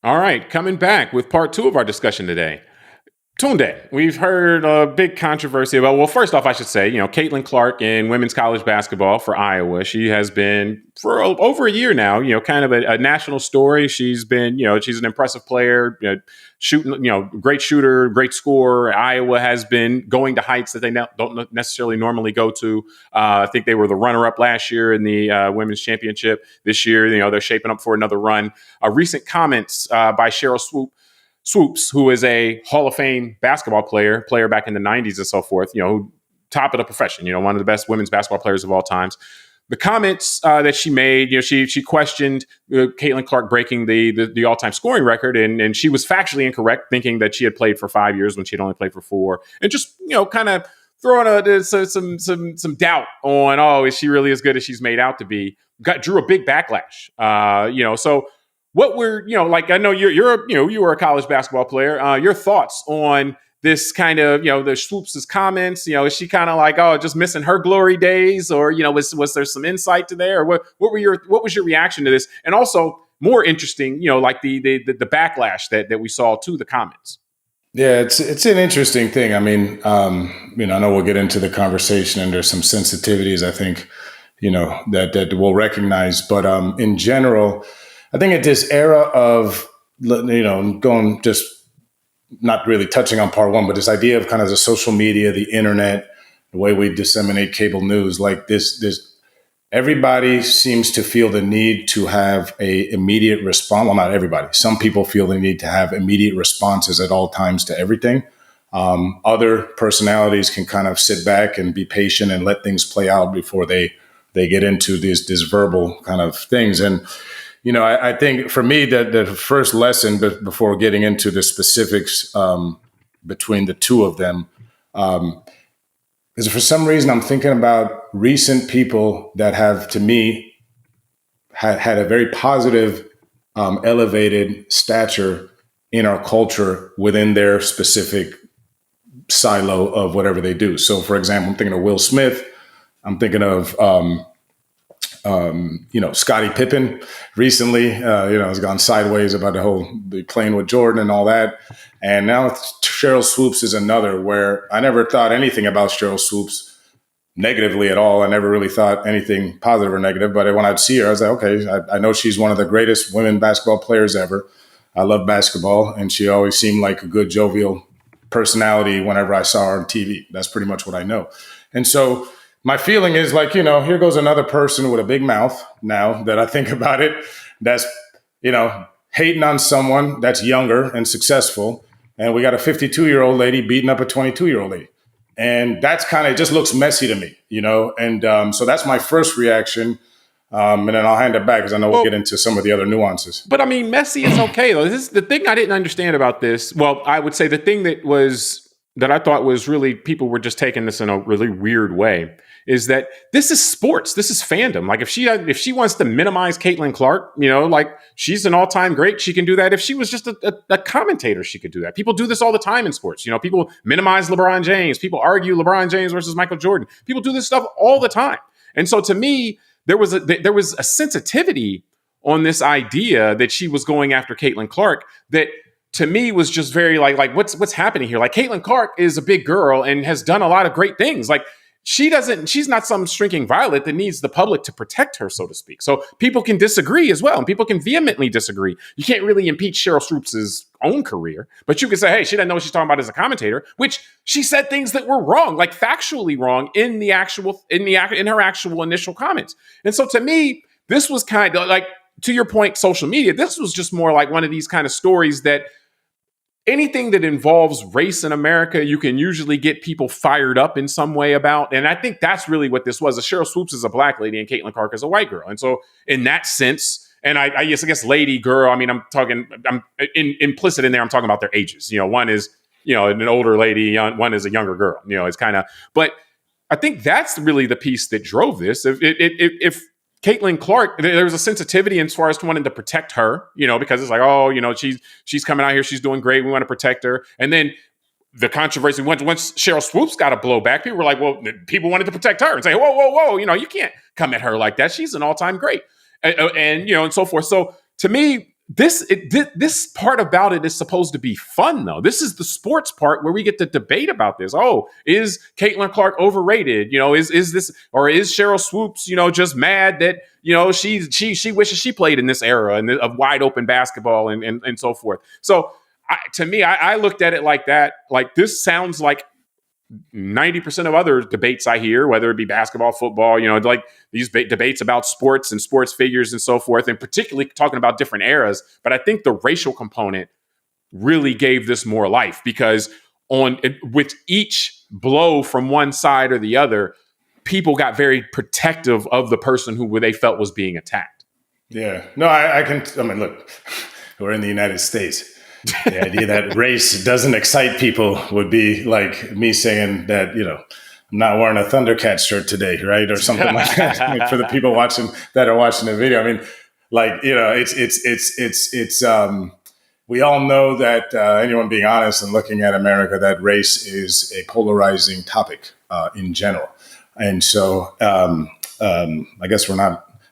All right, coming back with part two of our discussion today. Tunde, we've heard a big controversy about, well, first off, I should say, Caitlin Clark in women's college basketball for Iowa. She has been for over a year now, kind of a national story. She's been, she's an impressive player, shooting, great shooter, great scorer. Iowa has been going to heights that they don't necessarily normally go to. I think they were the runner-up last year in the women's championship. This year, they're shaping up for another run. Recent comments by Sheryl Swoopes, who is a Hall of Fame basketball player back in the 90s and so forth, top of the profession, one of the best women's basketball players of all times. The comments that she made, she questioned Caitlin Clark breaking the all-time scoring record, and she was factually incorrect, thinking that she had played for 5 years when she had only played for 4, and just kind of throwing some doubt on, is she really as good as she's made out to be? Drew a big backlash, so. What were, I know you were a college basketball player. Your thoughts on this kind of, the Swoopes' comments? Is she kind of like, just missing her glory days, or was there some insight to there? Or what was your reaction to this? And also, more interesting, like the backlash that we saw to the comments. Yeah, it's an interesting thing. I mean, I know we'll get into the conversation, and there's some sensitivities I think, that we'll recognize, but in general, I think at this era of, going just not really touching on part one, but this idea of kind of the social media, the internet, the way we disseminate cable news, like this, everybody seems to feel the need to have a immediate response. Well, not everybody. Some people feel the need to have immediate responses at all times to everything. Other personalities can kind of sit back and be patient and let things play out before they get into these verbal kind of things. And I think for me that the first lesson before getting into the specifics between the two of them is, for some reason I'm thinking about recent people that have, to me, had a very positive, elevated stature in our culture within their specific silo of whatever they do. So, for example, I'm thinking of Will Smith. I'm thinking of Scottie Pippen recently, has gone sideways about the playing with Jordan and all that. And now Sheryl Swoopes is another, where I never thought anything about Sheryl Swoopes negatively at all. I never really thought anything positive or negative, but when I'd see her, I was like, okay, I know she's one of the greatest women basketball players ever. I love basketball, and she always seemed like a good, jovial personality whenever I saw her on TV. That's pretty much what I know. And so my feeling is like, here goes another person with a big mouth, now that I think about it, that's, hating on someone that's younger and successful. And we got a 52-year-old lady beating up a 22-year-old lady. And that's kind of, just looks messy to me, And so that's my first reaction. And then I'll hand it back, because I know we'll get into some of the other nuances. But I mean, messy is okay, though. This is the thing I didn't understand about this. Well, I would say the thing that I thought was really, people were just taking this in a really weird way, is that this is sports. This is fandom. Like, if she wants to minimize Caitlin Clark, like, she's an all-time great, she can do that. If she was just a commentator, she could do that. People do this all the time in sports. People minimize LeBron James. People argue LeBron James versus Michael Jordan. People do this stuff all the time. And so to me, there was a sensitivity on this idea that she was going after Caitlin Clark that, to me, was just very like what's happening here? Like, Caitlin Clark is a big girl and has done a lot of great things. Like, she's not some shrinking violet that needs the public to protect her, so to speak. So people can disagree as well, and people can vehemently disagree. You can't really impeach Sheryl Swoopes' own career, but you can say, hey, she doesn't know what she's talking about as a commentator, which she said things that were wrong, like factually wrong in her actual initial comments. And so to me, this was kind of like, to your point, social media, this was just more like one of these kind of stories that anything that involves race in America, you can usually get people fired up in some way about. And I think that's really what this was. Sheryl Swoopes is a black lady and Caitlin Clark is a white girl. And so in that sense, and I guess lady, girl, I mean, I'm implicit in there, I'm talking about their ages. One is, an older lady, one is a younger girl. It's kind of, but I think that's really the piece that drove this. If Caitlin Clark, there's a sensitivity as far as wanting to protect her, because it's like, she's coming out here, she's doing great, we want to protect her. And then the controversy, once Sheryl Swoopes got a blowback, people were like, well, people wanted to protect her and say, whoa, you can't come at her like that. She's an all-time great, and so forth. So to me, this part about it is supposed to be fun, though. This is the sports part where we get to debate about this. Oh, is Caitlin Clark overrated? Is this, or is Sheryl Swoopes, just mad that she wishes she played in this era and of wide open basketball and so forth. So to me, I looked at it like that. Like, this sounds like 90% of other debates I hear, whether it be basketball, football, like these debates about sports and sports figures and so forth, and particularly talking about different eras. But I think the racial component really gave this more life, because with each blow from one side or the other, people got very protective of the person who they felt was being attacked. Yeah. No, I mean, look, we're in the United States. The idea that race doesn't excite people would be like me saying that, I'm not wearing a Thundercat shirt today, right? Or something like that. I mean, for the people that are watching the video. I mean, like, it's we all know that anyone being honest and looking at America, that race is a polarizing topic in general. And so I guess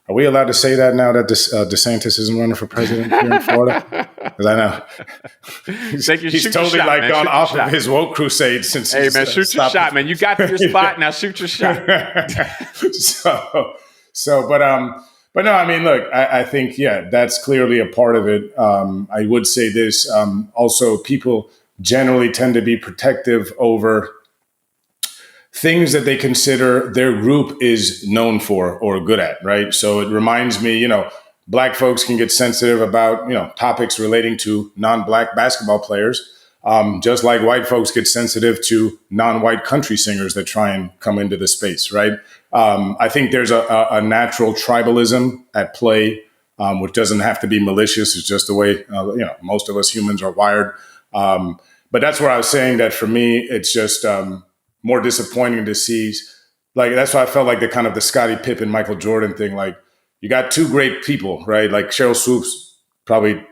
are we allowed to say that now that DeSantis isn't running for president here in Florida? Because I know he's totally shot, like gone off of his woke crusade since. Hey, man, shoot your shot, man. You got to your spot now. Shoot your shot. But no, I mean, look, I think that's clearly a part of it. I would say this also: people generally tend to be protective over things that they consider their group is known for or good at, right? So it reminds me, Black folks can get sensitive about, topics relating to non-Black basketball players, just like white folks get sensitive to non-white country singers that try and come into the space, right? I think there's a natural tribalism at play, which doesn't have to be malicious. It's just the way, most of us humans are wired. But that's where I was saying that for me, it's just more disappointing to see. Like, that's why I felt like the Scottie Pippen, Michael Jordan thing. Like, you got two great people, right? Like Sheryl Swoopes, probably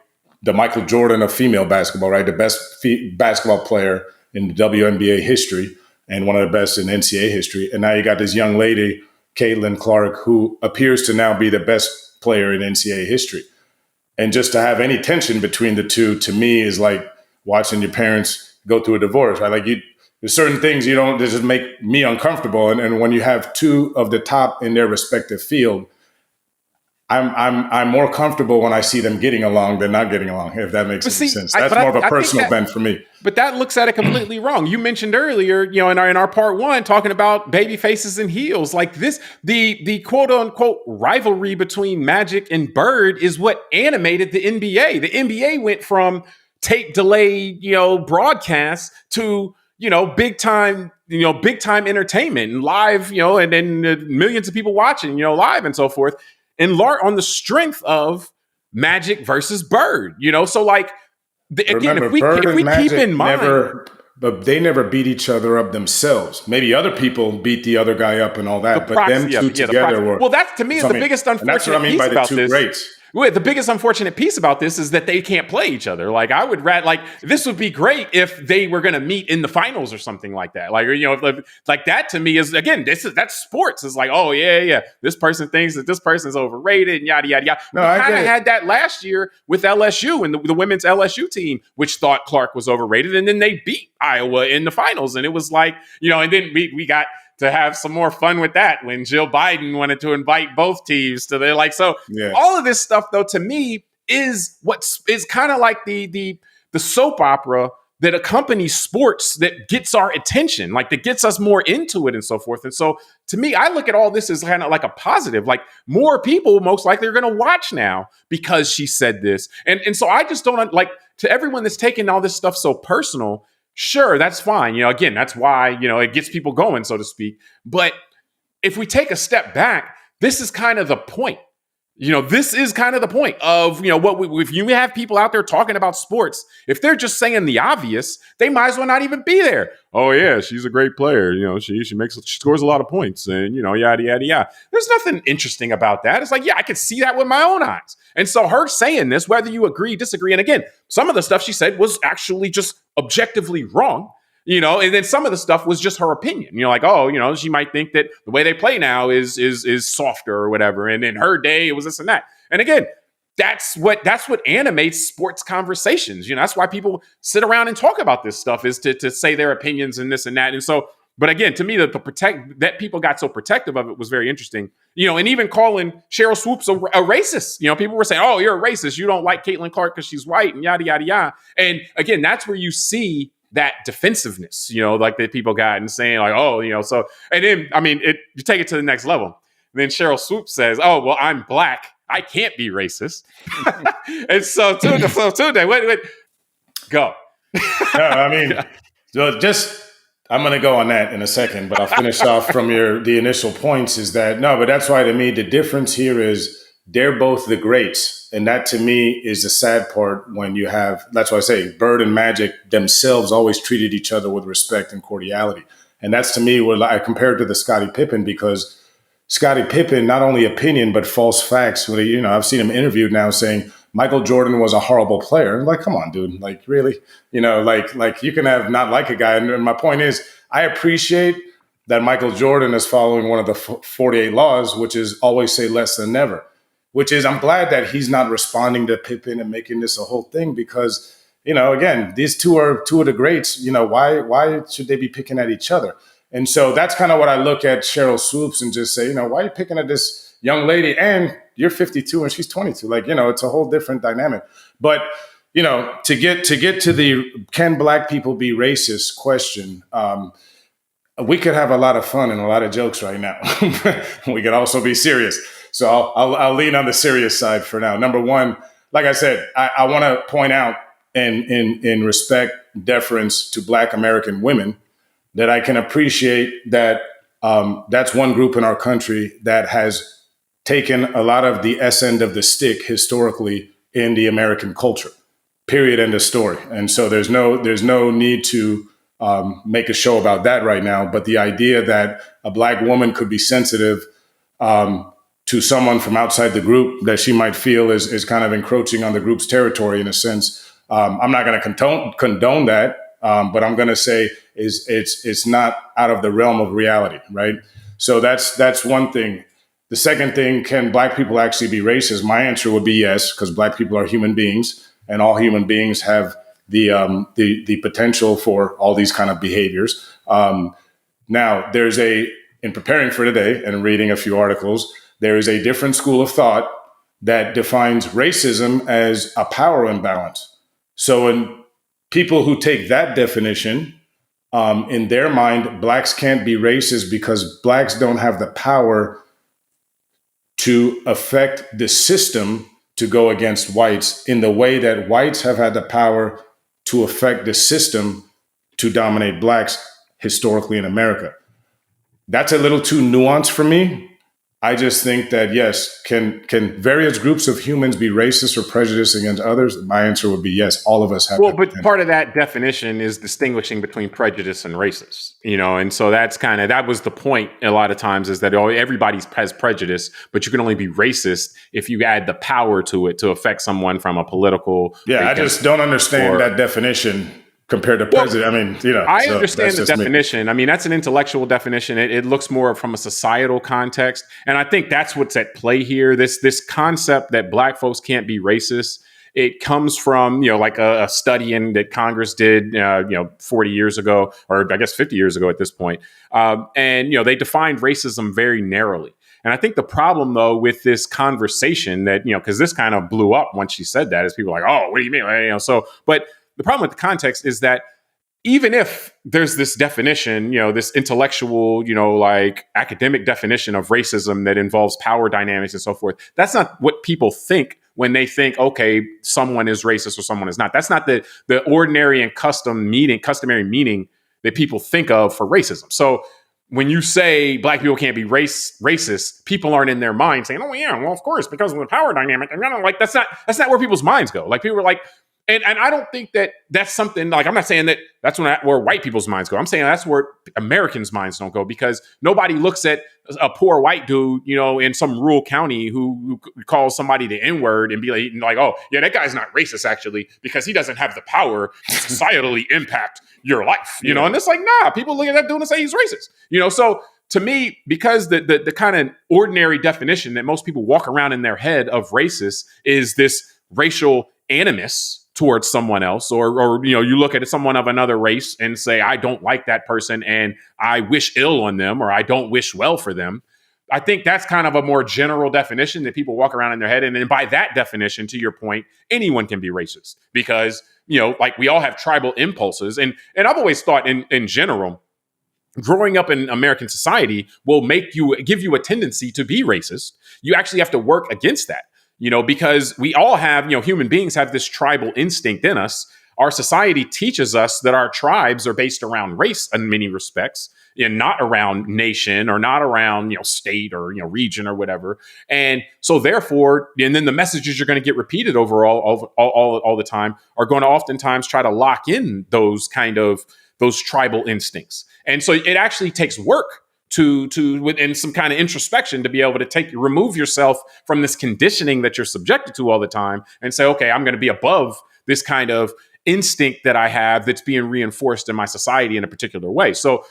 the Michael Jordan of female basketball, right? The best basketball player in the WNBA history and one of the best in NCAA history. And now you got this young lady, Caitlin Clark, who appears to now be the best player in NCAA history. And just to have any tension between the two, to me, is like watching your parents go through a divorce, right? Like, there's certain things that just make me uncomfortable. And when you have two of the top in their respective field, I'm more comfortable when I see them getting along than not getting along, if that makes any sense. That's more of a personal bent for me. But that looks at it completely wrong. You mentioned earlier, in our part one, talking about baby faces and heels. Like this, the quote unquote rivalry between Magic and Bird is what animated the NBA. The NBA went from tape delay, broadcasts to big time entertainment and live, and then millions of people watching, live and so forth. And on the strength of Magic versus Bird, so like, again, remember, if we keep in mind, but they never beat each other up themselves. Maybe other people beat the other guy up and all that, but them two together were. Well, that to me is the biggest unfortunate piece about this. Greats. Well, the biggest unfortunate piece about this is that they can't play each other. Like, I would this would be great if they were going to meet in the finals or something like that. Like, like that to me is, again, that's sports. It's like, oh yeah, this person thinks that this person's overrated and yada yada yada. No, we kind of had that last year with LSU and the women's LSU team, which thought Clark was overrated, and then they beat Iowa in the finals, and it was like, and then we got to have some more fun with that when Jill Biden wanted to invite both teams to their all of this stuff, though, to me is kind of like the soap opera that accompanies sports that gets our attention, like that gets us more into it and so forth. And so to me, I look at all this as kind of like a positive, like more people most likely are going to watch now because she said this. And so I just don't like, to everyone that's taking all this stuff so personal, sure, that's fine. Again, that's why, it gets people going, so to speak. But if we take a step back, this is kind of the point. This is kind of the point of, if you have people out there talking about sports, if they're just saying the obvious, they might as well not even be there. Oh yeah, she's a great player. She scores a lot of points and, yada, yada, yada. There's nothing interesting about that. It's like, yeah, I could see that with my own eyes. And so her saying this, whether you agree, disagree, and again, some of the stuff she said was actually just objectively wrong. And then some of the stuff was just her opinion. She might think that the way they play now is softer or whatever. And in her day, it was this and that. And again, that's what animates sports conversations. That's why people sit around and talk about this stuff, is to say their opinions and this and that. And so, but again, to me, the protect that people got so protective of it was very interesting. And even calling Sheryl Swoopes a racist. People were saying, "Oh, you're a racist. You don't like Caitlin Clark because she's white," and yada yada yada. And again, that's where you see that defensiveness, like that people got, and saying like, "Oh, so." And then, I mean, you take it to the next level. And then Sheryl Swoopes says, "Oh, well, I'm black. I can't be racist." And so today, wait, go. No, I mean, so I'm going to go on that in a second, but I'll finish off from the initial points is that, no, but that's why to me, the difference here is they're both the greats. And that to me is the sad part when you have, that's why I say Bird and Magic themselves always treated each other with respect and cordiality. And that's to me what I compare it to the Scottie Pippen, because Scottie Pippen, not only opinion, but false facts. I've seen him interviewed now saying Michael Jordan was a horrible player. I'm like, come on, dude. Like, really? Like you can have not like a guy. And my point is, I appreciate that Michael Jordan is following one of the 48 laws, which is always say less than never, which is, I'm glad that he's not responding to Pippen and making this a whole thing, because, again, these two are two of the greats. Why should they be picking at each other? And so that's kind of what I look at Sheryl Swoopes and just say, why are you picking at this young lady? And you're 52 and she's 22. Like, it's a whole different dynamic. But, to get to the can black people be racist question, we could have a lot of fun and a lot of jokes right now. We could also be serious. So I'll lean on the serious side for now. Number one, like I said, I want to point out in respect, deference to Black American women, that I can appreciate that that's one group in our country that has taken a lot of the S end of the stick historically in the American culture, period, end of story. And so there's no need to make a show about that right now. But the idea that a Black woman could be sensitive to someone from outside the group that she might feel is kind of encroaching on the group's territory in a sense. I'm not going to condone that. But I'm going to say it's not out of the realm of reality, right? So that's one thing. The second thing, can Black people actually be racist? My answer would be yes, because Black people are human beings, and all human beings have the potential for all these kind of behaviors. Now, in preparing for today and reading a few articles, there is a different school of thought that defines racism as a power imbalance. So in people who take that definition, in their mind, Blacks can't be racist because Blacks don't have the power to affect the system to go against whites in the way that whites have had the power to affect the system to dominate Blacks historically in America. That's a little too nuanced for me. I just think that, yes, can various groups of humans be racist or prejudiced against others? My answer would be yes. All of us have. Well, but part of that definition is distinguishing between prejudice and racist, and so that was the point a lot of times, is that everybody has prejudice, but you can only be racist if you add the power to it to affect someone from a political. Yeah, I just don't understand that definition compared to president. I understand the definition. I mean, that's an intellectual definition. It looks more from a societal context. And I think that's what's at play here. This concept that Black folks can't be racist, it comes from, like a study that Congress did, 40 years ago, or I guess 50 years ago at this point. And they defined racism very narrowly. And I think the problem, though, with this conversation that, because this kind of blew up once she said that, is people are like, oh, what do you mean? But the problem with the context is that even if there's this definition, this intellectual, like academic definition of racism that involves power dynamics and so forth, that's not what people think when they think, okay, someone is racist or someone is not. That's not the ordinary and customary meaning that people think of for racism. So when you say Black people can't be racist, people aren't in their mind saying, oh yeah, well, of course, because of the power dynamic. And like that's not where people's minds go. Like people are like, and I don't think that's something, like, I'm not saying that that's where white people's minds go. I'm saying that's where Americans' minds don't go, because nobody looks at a poor white dude, in some rural county who calls somebody the N-word and be like, oh, yeah, that guy's not racist, actually, because he doesn't have the power to societally impact your life, and it's like, nah, people look at that dude and say he's racist, so to me, because the kind of ordinary definition that most people walk around in their head of racist is this racial animus towards someone else, or you look at someone of another race and say, I don't like that person and I wish ill on them, or I don't wish well for them. I think that's kind of a more general definition that people walk around in their head. And then by that definition, to your point, anyone can be racist because, like we all have tribal impulses. And I've always thought in general, growing up in American society will give you a tendency to be racist. You actually have to work against that, because we all have, human beings have this tribal instinct in us. Our society teaches us that our tribes are based around race in many respects, and not around nation or not around, state or, region or whatever. And so therefore, and then the messages you're going to get repeated overall all the time are going to oftentimes try to lock in those tribal instincts. And so it actually takes work to within some kind of introspection to be able to remove yourself from this conditioning that you're subjected to all the time and say, okay, I'm going to be above this kind of instinct that I have that's being reinforced in my society in a particular way. So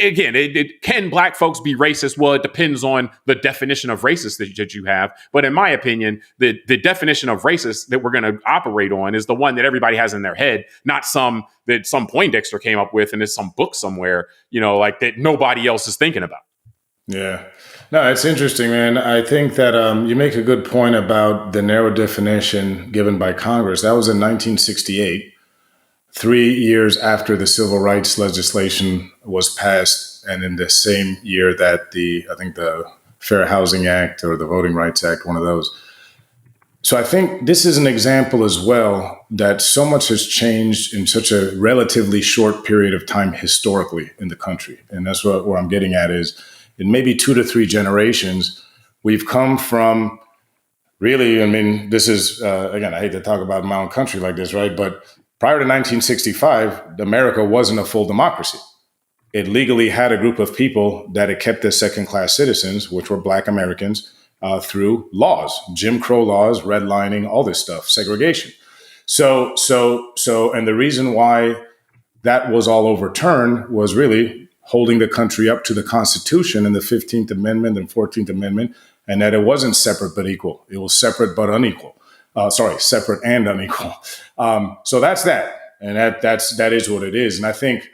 again, can black folks be racist? Well, it depends on the definition of racist that you have. But in my opinion, the definition of racist that we're going to operate on is the one that everybody has in their head, not some Poindexter came up with and it's some book somewhere, like that nobody else is thinking about. Yeah. No, it's interesting, man. I think that you make a good point about the narrow definition given by Congress. That was in 1968. 3 years after the civil rights legislation was passed, and in the same year that the Fair Housing Act or the Voting Rights Act, one of those. So I think this is an example as well that so much has changed in such a relatively short period of time historically in the country. And that's where I'm getting at is in maybe 2 to 3 generations, we've come from really, this is, again, I hate to talk about my own country like this, right? But prior to 1965, America wasn't a full democracy. It legally had a group of people that it kept as second-class citizens, which were Black Americans, through laws, Jim Crow laws, redlining, all this stuff, segregation. So, and the reason why that was all overturned was really holding the country up to the Constitution and the 15th Amendment and 14th Amendment, and that it wasn't separate but equal. It was separate but unequal. Separate and unequal. So that's that. And that is what it is. And I think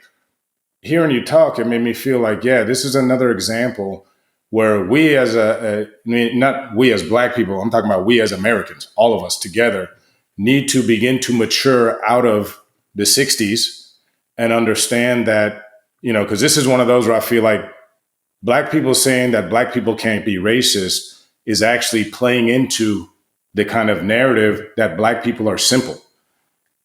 hearing you talk, it made me feel like, this is another example where we as not we as Black people, I'm talking about we as Americans, all of us together, need to begin to mature out of the 60s and understand that, because this is one of those where I feel like Black people saying that Black people can't be racist is actually playing into the kind of narrative that Black people are simple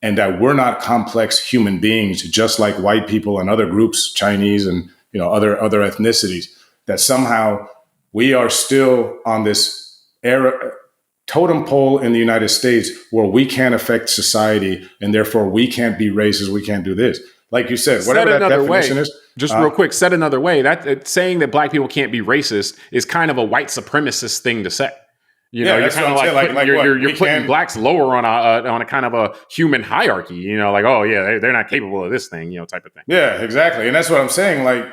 and that we're not complex human beings, just like white people and other groups, Chinese and other ethnicities, that somehow we are still on this totem pole in the United States where we can't affect society and therefore we can't be racist, we can't do this. Like you said, whatever that definition is. Just real quick, said another way, that saying that Black people can't be racist is kind of a white supremacist thing to say. You're kind of you're putting Blacks lower on a kind of a human hierarchy, they're not capable of this thing, type of thing. Yeah, exactly. And that's what I'm saying. Like,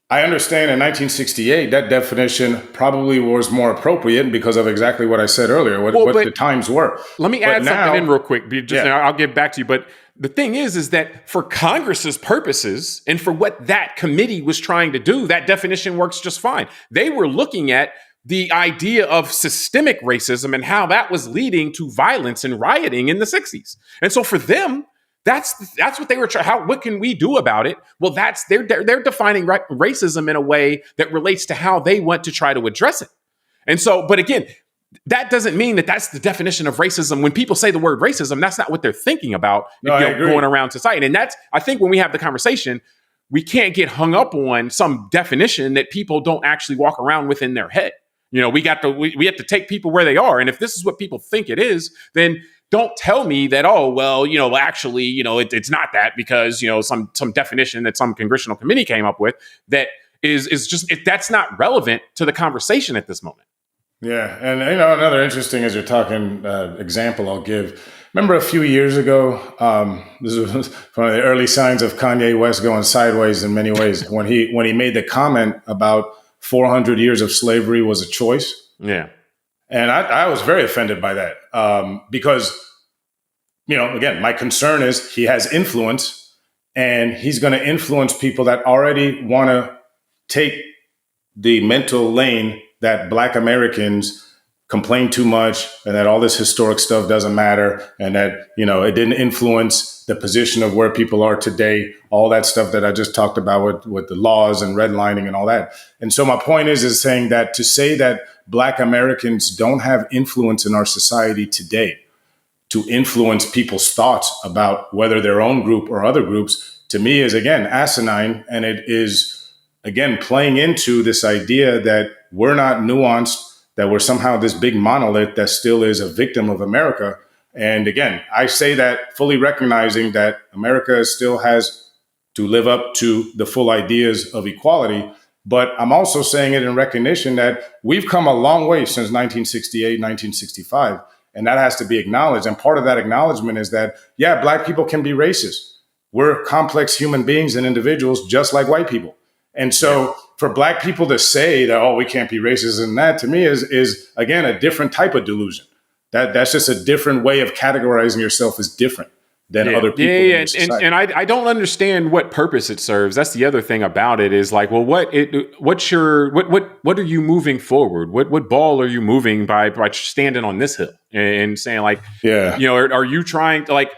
I understand in 1968, that definition probably was more appropriate because of exactly what I said earlier, what the times were. Let me add something in real quick. I'll get back to you. But the thing is that for Congress's purposes and for what that committee was trying to do, that definition works just fine. They were looking at the idea of systemic racism and how that was leading to violence and rioting in the 60s. And so for them, that's what they were trying. What can we do about it? Well, they're defining racism in a way that relates to how they want to try to address it. And so, but again, that doesn't mean that that's the definition of racism. When people say the word racism, that's not what they're thinking about going around society. And I think when we have the conversation, we can't get hung up on some definition that people don't actually walk around with in their head. We have to take people where they are. And if this is what people think it is, then don't tell me that, actually, it's not that because, some definition that some congressional committee came up with that is just, that's not relevant to the conversation at this moment. Yeah. And, another interesting, as you're talking example I'll give, remember a few years ago, this was one of the early signs of Kanye West going sideways in many ways when he made the comment about 400 years of slavery was a choice. Yeah. And I was very offended by that because, again, my concern is he has influence and he's going to influence people that already want to take the mental lane that Black Americans complain too much and that all this historic stuff doesn't matter and that, it didn't influence the position of where people are today, all that stuff that I just talked about with the laws and redlining and all that. And so my point is saying that to say that Black Americans don't have influence in our society today to influence people's thoughts about whether their own group or other groups, to me is, again, asinine. And it is, again, playing into this idea that we're not nuanced, that we're somehow this big monolith that still is a victim of America. And again, I say that fully recognizing that America still has to live up to the full ideas of equality. But I'm also saying it in recognition that we've come a long way since 1968, 1965, and that has to be acknowledged. And part of that acknowledgement is that, yeah, Black people can be racist. We're complex human beings and individuals just like white people. And so for Black people to say that, oh, we can't be racist, and that to me is again, a different type of delusion. That's just a different way of categorizing yourself as different than other people. Yeah. And I don't understand what purpose it serves. That's the other thing about it is like, well, what are you moving forward? What ball are you moving by standing on this hill and saying like, are you trying to like,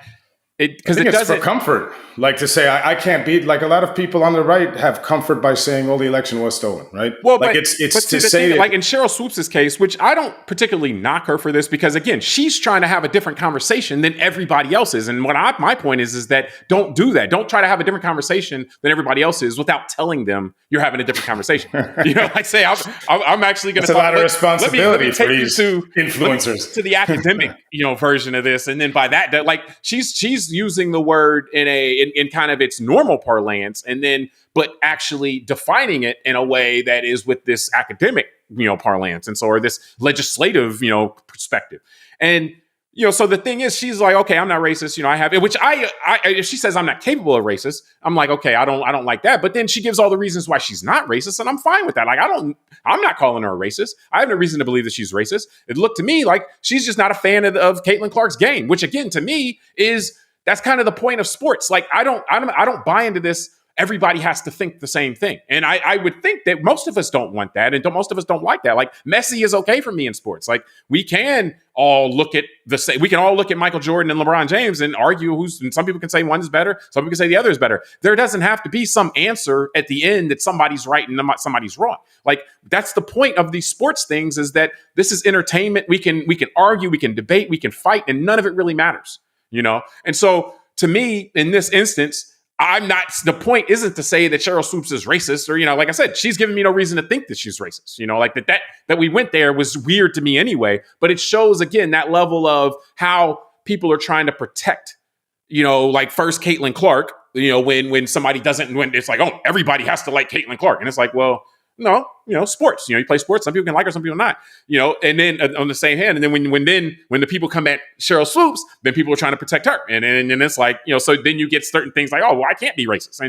because it doesn't for comfort, like to say I can't be like a lot of people on the right have comfort by saying, "Well, the election was stolen," right? Well, like but it's to say like in Sheryl Swoopes' case, which I don't particularly knock her for this because again, she's trying to have a different conversation than everybody else is. And my point is that don't do that. Don't try to have a different conversation than everybody else is without telling them you're having a different conversation. Like say I'm actually going to. It's a lot of responsibility let me for these influencers to the academic version of this, and then by that like she's using the word in kind of its normal parlance, and then but actually defining it in a way that is with this academic parlance, and so or this legislative perspective, and so the thing is, she's like, okay, I'm not racist, I have it, which I if she says I'm not capable of racist, I'm like, okay, I don't like that, but then she gives all the reasons why she's not racist, and I'm fine with that. Like I'm not calling her a racist. I have no reason to believe that she's racist. It looked to me like she's just not a fan of Caitlin Clark's game, which again to me is. That's kind of the point of sports. Like I don't buy into this. Everybody has to think the same thing. And I would think that most of us don't want that. And most of us don't like that. Like Messi is okay for me in sports. Like we can all look at we can all look at Michael Jordan and LeBron James and argue and some people can say one is better. Some people can say the other is better. There doesn't have to be some answer at the end that somebody's right and somebody's wrong. Like that's the point of these sports things is that this is entertainment. We can argue, we can debate, we can fight, and none of it really matters. And so to me, in this instance, the point isn't to say that Sheryl Swoopes is racist or, like I said, she's giving me no reason to think that she's racist, like that we went there was weird to me anyway, but it shows again, that level of how people are trying to protect, like first Caitlin Clark, when somebody when it's like, oh, everybody has to like Caitlin Clark. And it's like, well, no, sports, you play sports. Some people can like her, some people not, and then on the same hand. And then when the people come at Sheryl Swoopes, then people are trying to protect her. And it's like, so then you get certain things like, oh, well, I can't be racist.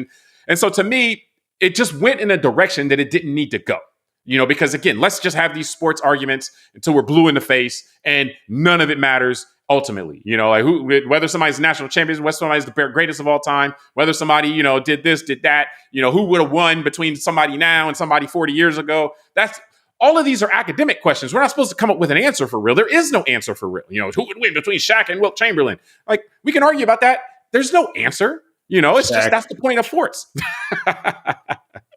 And so to me, it just went in a direction that it didn't need to go, because again, let's just have these sports arguments until we're blue in the face and none of it matters. Ultimately, like whether somebody's national champion, whether somebody's the greatest of all time, whether somebody, did this, did that, who would have won between somebody now and somebody 40 years ago. That's all of these are academic questions. We're not supposed to come up with an answer for real. There is no answer for real. Who would win between Shaq and Wilt Chamberlain? Like we can argue about that. There's no answer. It's just that's the point of sports.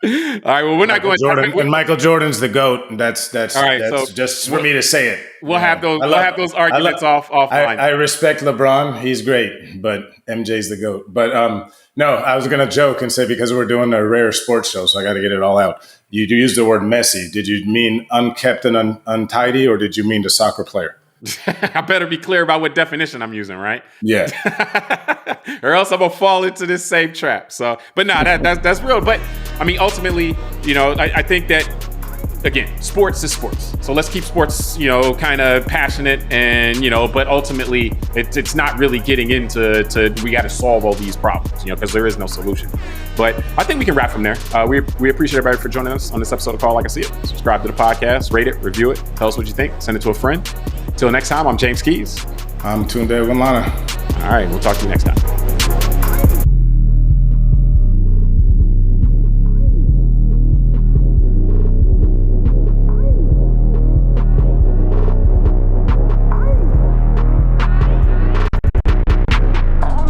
All right. Well, we're not going. And Michael Jordan's the GOAT. That's all right. That's so just for me to say it. We'll have those. We'll have those arguments offline. I respect LeBron. He's great, but MJ's the GOAT. But no, I was going to joke and say because we're doing a rare sports show, so I got to get it all out. You used the word messy. Did you mean unkept and untidy, or did you mean the soccer player? I better be clear about what definition I'm using, right? Yeah. Or else I'm gonna fall into this same trap. So, but no, that's real. But I mean, ultimately, I think that again, sports is sports. So let's keep sports, kind of passionate and, but ultimately it's not really getting into we got to solve all these problems, because there is no solution. But I think we can wrap from there. We appreciate everybody for joining us on this episode of Call Like I See It. Subscribe to the podcast, rate it, review it, tell us what you think, send it to a friend. Till next time, I'm James Keys. I'm Tunde Wanlana. All right, we'll talk to you next time.